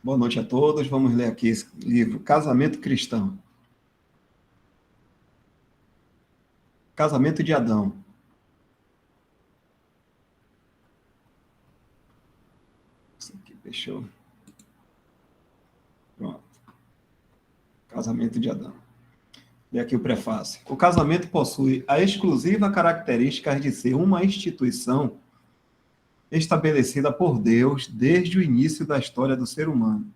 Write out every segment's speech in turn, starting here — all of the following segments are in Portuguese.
Boa noite a todos. Vamos ler aqui esse livro, Casamento Cristão. Casamento de Adão. Isso aqui, fechou. Pronto. Casamento de Adão. E aqui o prefácio. O casamento possui a exclusiva característica de ser uma instituição estabelecida por Deus desde o início da história do ser humano.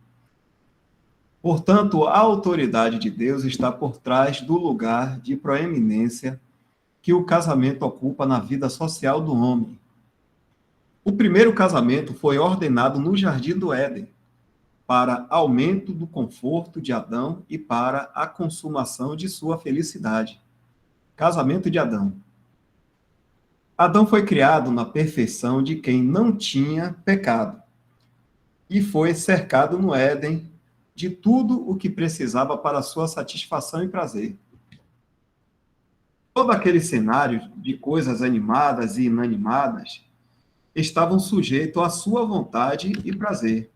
Portanto, a autoridade de Deus está por trás do lugar de proeminência que o casamento ocupa na vida social do homem. O primeiro casamento foi ordenado no Jardim do Éden, para aumento do conforto de Adão e para a consumação de sua felicidade. Casamento de Adão. Adão foi criado na perfeição de quem não tinha pecado e foi cercado no Éden de tudo o que precisava para sua satisfação e prazer. Todo aquele cenário de coisas animadas e inanimadas estavam sujeitos à sua vontade e prazer,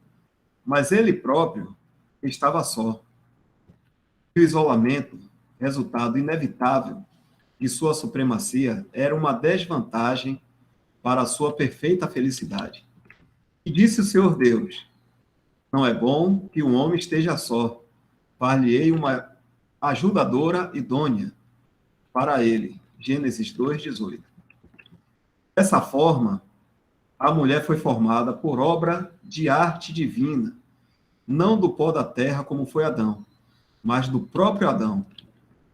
mas ele próprio estava só. O isolamento, resultado inevitável de sua supremacia, era uma desvantagem para a sua perfeita felicidade. E disse o Senhor Deus: não é bom que o homem esteja só. Far-lhe-ei uma ajudadora idônea para ele. Gênesis 2:18. Dessa forma, a mulher foi formada por obra de arte divina, não do pó da terra como foi Adão, mas do próprio Adão,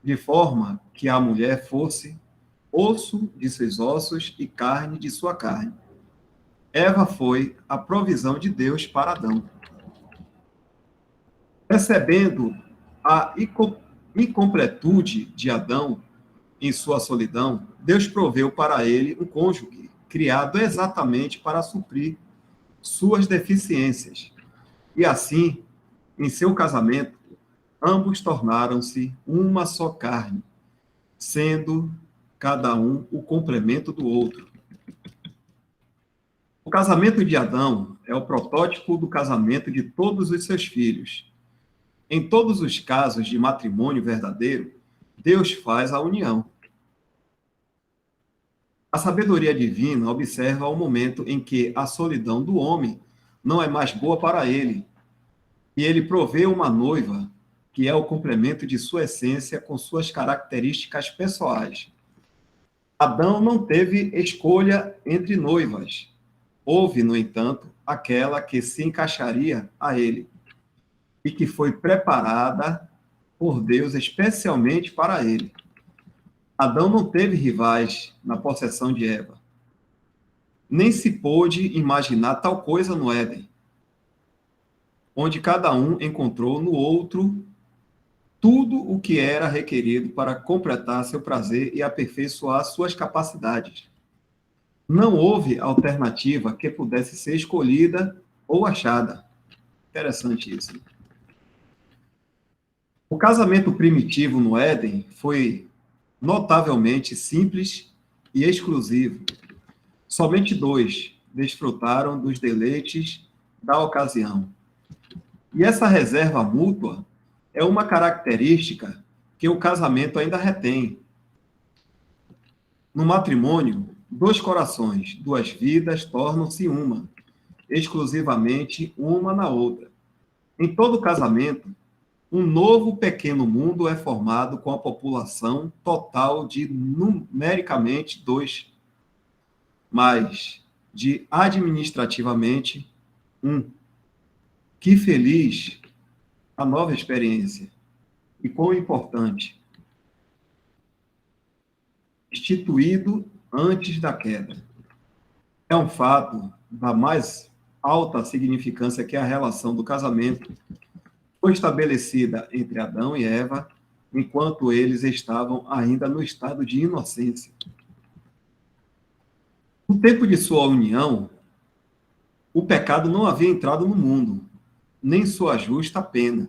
de forma que a mulher fosse osso de seus ossos e carne de sua carne. Eva foi a provisão de Deus para Adão. Percebendo a incompletude de Adão em sua solidão, Deus proveu para ele um cônjuge, criado exatamente para suprir suas deficiências. E assim, em seu casamento, ambos tornaram-se uma só carne, sendo cada um o complemento do outro. O casamento de Adão é o protótipo do casamento de todos os seus filhos. Em todos os casos de matrimônio verdadeiro, Deus faz a união. A sabedoria divina observa o momento em que a solidão do homem não é mais boa para ele, e ele provê uma noiva, que é o complemento de sua essência com suas características pessoais. Adão não teve escolha entre noivas. Houve, no entanto, aquela que se encaixaria a ele e que foi preparada por Deus especialmente para ele. Adão não teve rivais na possessão de Eva. Nem se pôde imaginar tal coisa no Éden, onde cada um encontrou no outro tudo o que era requerido para completar seu prazer e aperfeiçoar suas capacidades. Não houve alternativa que pudesse ser escolhida ou achada. Interessante isso. O casamento primitivo no Éden foi notavelmente simples e exclusivo. Somente dois desfrutaram dos deleites da ocasião. E essa reserva mútua é uma característica que o casamento ainda retém. No matrimônio, dois corações, duas vidas tornam-se uma, exclusivamente uma na outra. Em todo casamento, um novo pequeno mundo é formado com a população total de numericamente 2, mas de administrativamente 1. Que feliz a nova experiência! E quão importante! Instituído antes da queda. É um fato da mais alta significância que a relação do casamento foi estabelecida entre Adão e Eva, enquanto eles estavam ainda no estado de inocência. No tempo de sua união, o pecado não havia entrado no mundo, nem sua justa pena,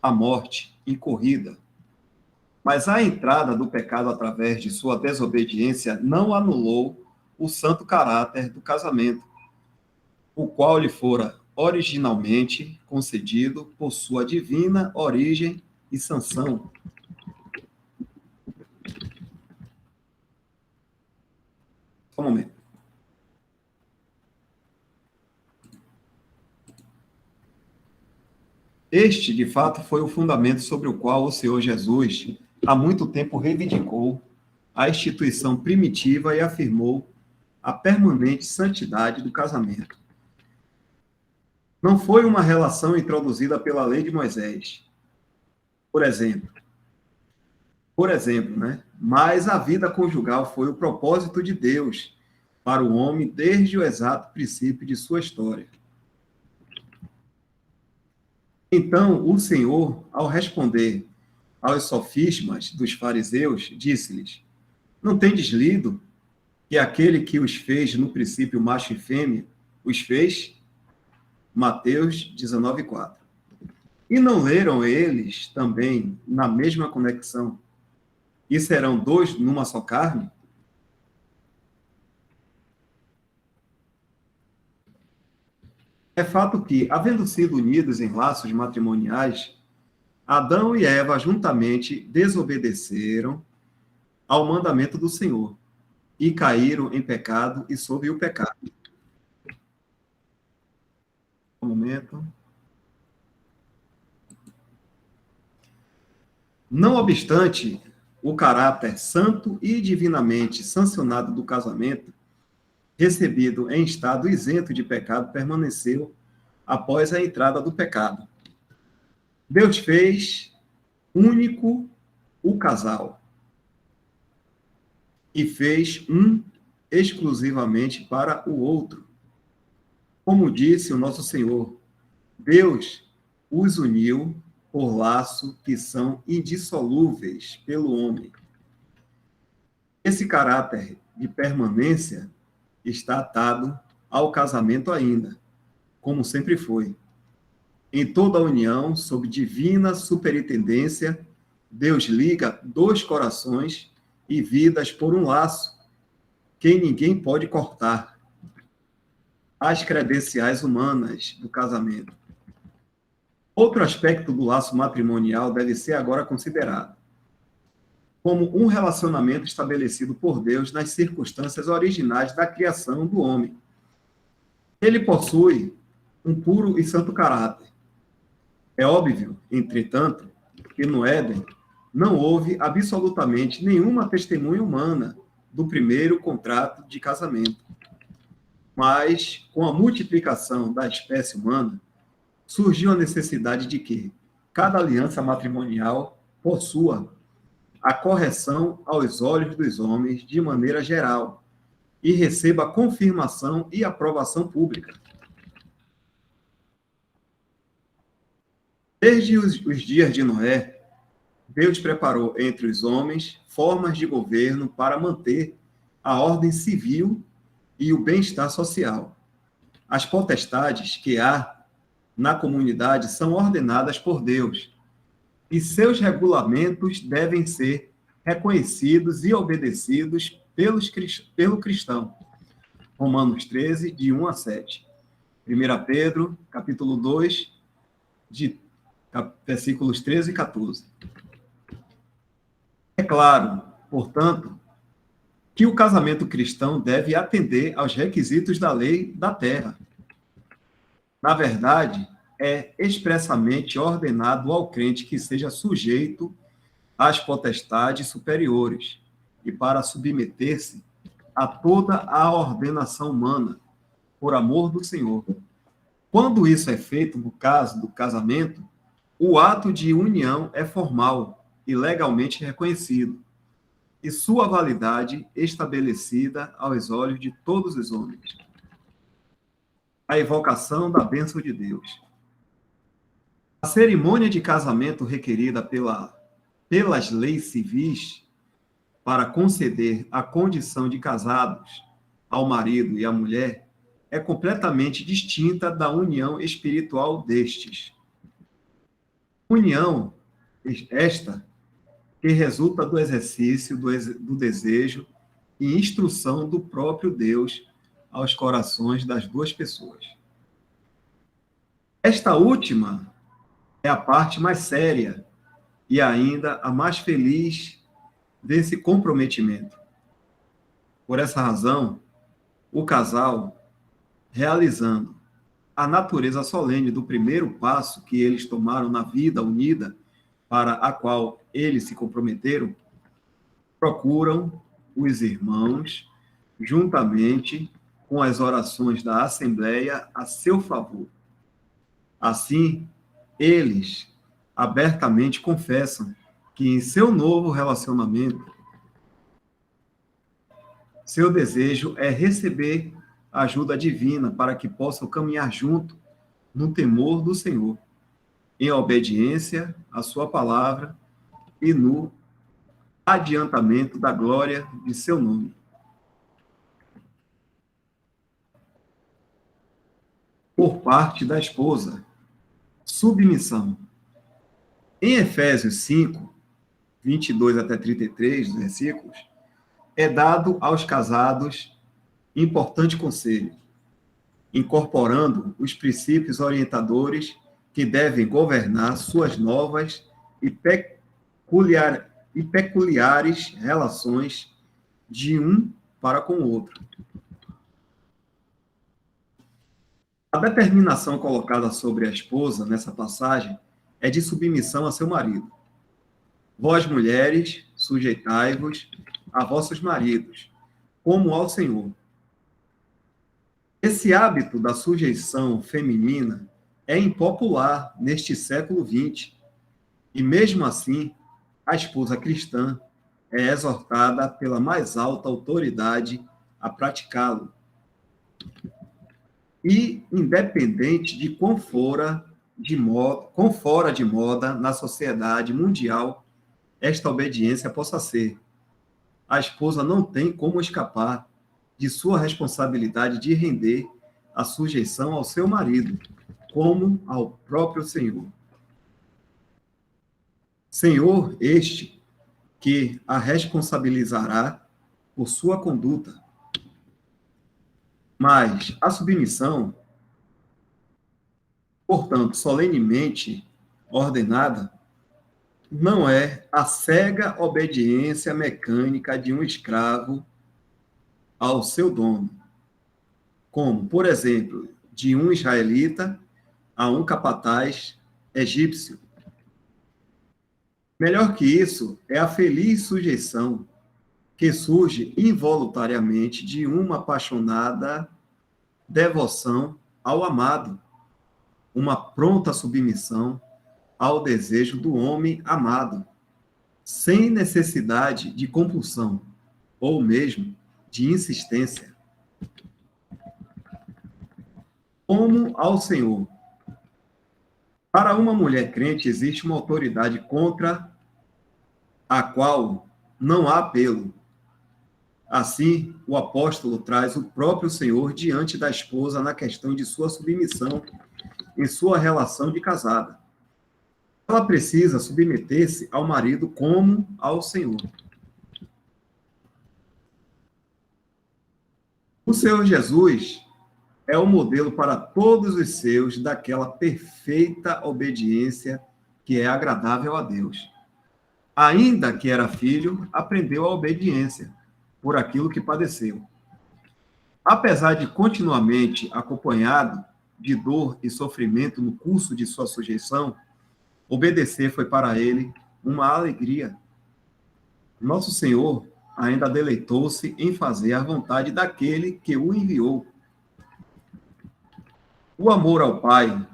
a morte incorrida. Mas a entrada do pecado através de sua desobediência não anulou o santo caráter do casamento, o qual lhe fora originalmente concedido por sua divina origem e sanção. Só um momento. Este, de fato, foi o fundamento sobre o qual o Senhor Jesus há muito tempo reivindicou a instituição primitiva e afirmou a permanente santidade do casamento. Não foi uma relação introduzida pela lei de Moisés, por exemplo, né? Mas a vida conjugal foi o propósito de Deus para o homem desde o exato princípio de sua história. Então, o Senhor, ao responder aos sofismas dos fariseus, disse-lhes: não tendes lido que aquele que os fez no princípio macho e fêmea, os fez? Mateus 19:4. E não leram eles também na mesma conexão? E serão dois numa só carne? É fato que, havendo sido unidos em laços matrimoniais, Adão e Eva juntamente desobedeceram ao mandamento do Senhor e caíram em pecado e sob o pecado. Um momento. Não obstante, o caráter santo e divinamente sancionado do casamento, recebido em estado isento de pecado, permaneceu após a entrada do pecado. Deus fez único o casal e fez um exclusivamente para o outro. Como disse o nosso Senhor, Deus os uniu por laço que são indissolúveis pelo homem. Esse caráter de permanência está atado ao casamento ainda, como sempre foi. Em toda a união, sob divina superintendência, Deus liga dois corações e vidas por um laço que ninguém pode cortar. As credenciais humanas do casamento. Outro aspecto do laço matrimonial deve ser agora considerado como um relacionamento estabelecido por Deus nas circunstâncias originais da criação do homem. Ele possui um puro e santo caráter. É óbvio, entretanto, que no Éden não houve absolutamente nenhuma testemunha humana do primeiro contrato de casamento. Mas, com a multiplicação da espécie humana, surgiu a necessidade de que cada aliança matrimonial possua a correção aos olhos dos homens de maneira geral e receba confirmação e aprovação pública. Desde os dias de Noé, Deus preparou entre os homens formas de governo para manter a ordem civil e o bem-estar social. As potestades que há na comunidade são ordenadas por Deus, e seus regulamentos devem ser reconhecidos e obedecidos pelo cristão. Romanos 13, de 1 a 7. 1 Pedro, capítulo 2, versículos 13 e 14. É claro, portanto, que o casamento cristão deve atender aos requisitos da lei da terra. Na verdade, é expressamente ordenado ao crente que seja sujeito às potestades superiores e para submeter-se a toda a ordenação humana, por amor do Senhor. Quando isso é feito no caso do casamento, o ato de união é formal e legalmente reconhecido, e sua validade estabelecida aos olhos de todos os homens. A evocação da bênção de Deus. A cerimônia de casamento requerida pelas leis civis para conceder a condição de casados ao marido e à mulher é completamente distinta da união espiritual destes. União esta que resulta do exercício do desejo e instrução do próprio Deus aos corações das duas pessoas. Esta última é a parte mais séria e ainda a mais feliz desse comprometimento. Por essa razão, o casal, realizando a natureza solene do primeiro passo que eles tomaram na vida unida para a qual eles se comprometeram, procuram os irmãos, juntamente com as orações da Assembleia a seu favor. Assim, eles abertamente confessam que em seu novo relacionamento, seu desejo é receber a ajuda divina para que possam caminhar junto no temor do Senhor, em obediência à sua palavra e no adiantamento da glória de seu nome. Por parte da esposa, submissão. Em Efésios 5, 22 até 33, versículos, é dado aos casados importante conselho, incorporando os princípios orientadores que devem governar suas novas e peculiares relações de um para com o outro. A determinação colocada sobre a esposa nessa passagem é de submissão a seu marido. Vós, mulheres, sujeitai-vos a vossos maridos, como ao Senhor. Esse hábito da sujeição feminina é impopular neste século XX, e mesmo assim, a esposa cristã é exortada pela mais alta autoridade a praticá-lo. E independente de quão fora de moda na sociedade mundial esta obediência possa ser, a esposa não tem como escapar de sua responsabilidade de render a sujeição ao seu marido, como ao próprio Senhor. Senhor este que a responsabilizará por sua conduta. Mas a submissão, portanto, solenemente ordenada, não é a cega obediência mecânica de um escravo ao seu dono, como, por exemplo, de um israelita a um capataz egípcio. Melhor que isso é a feliz sujeição que surge involuntariamente de uma apaixonada devoção ao amado, uma pronta submissão ao desejo do homem amado, sem necessidade de compulsão, ou mesmo de insistência. Como ao Senhor. Para uma mulher crente existe uma autoridade contra a qual não há apelo. Assim, o apóstolo traz o próprio Senhor diante da esposa na questão de sua submissão em sua relação de casada. Ela precisa submeter-se ao marido como ao Senhor. O Senhor Jesus é o modelo para todos os seus daquela perfeita obediência que é agradável a Deus. Ainda que era filho, aprendeu a obediência por aquilo que padeceu. Apesar de continuamente acompanhado de dor e sofrimento no curso de sua sujeição, obedecer foi para ele uma alegria. Nosso Senhor ainda deleitou-se em fazer a vontade daquele que o enviou. O amor ao Pai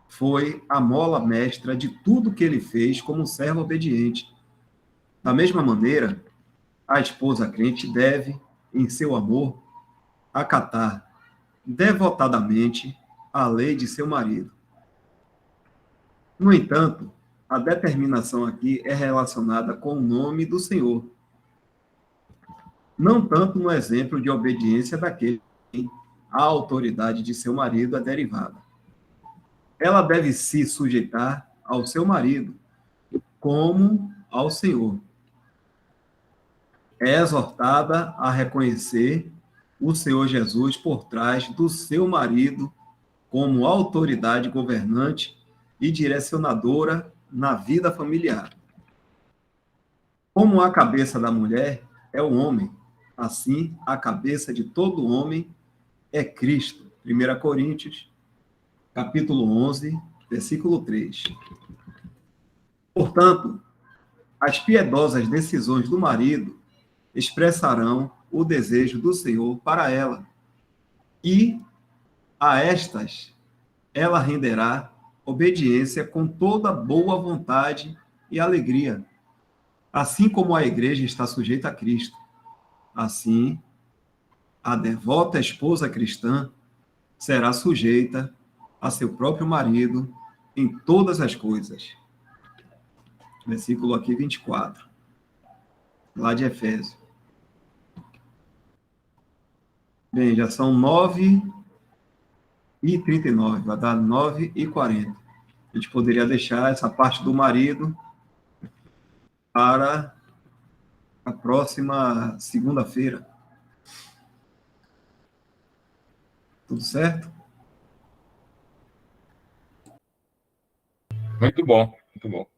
foi a mola mestra de tudo que ele fez como servo obediente. Da mesma maneira, a esposa crente deve, em seu amor, acatar devotadamente a lei de seu marido. No entanto, a determinação aqui é relacionada com o nome do Senhor, não tanto no exemplo de obediência daquele que a autoridade de seu marido é derivada. Ela deve se sujeitar ao seu marido, como ao Senhor. É exortada a reconhecer o Senhor Jesus por trás do seu marido como autoridade governante e direcionadora na vida familiar. Como a cabeça da mulher é o homem, assim a cabeça de todo homem é Cristo. 1 Coríntios, capítulo 11, versículo 3. Portanto, as piedosas decisões do marido expressarão o desejo do Senhor para ela, e a estas ela renderá obediência com toda boa vontade e alegria, assim como a igreja está sujeita a Cristo. Assim, a devota esposa cristã será sujeita a seu próprio marido em todas as coisas. Versículo aqui 24, lá de Efésios. Bem, já são 9h39, vai dar 9h40. A gente poderia deixar essa parte do marido para a próxima segunda-feira. Tudo certo? Muito bom, muito bom.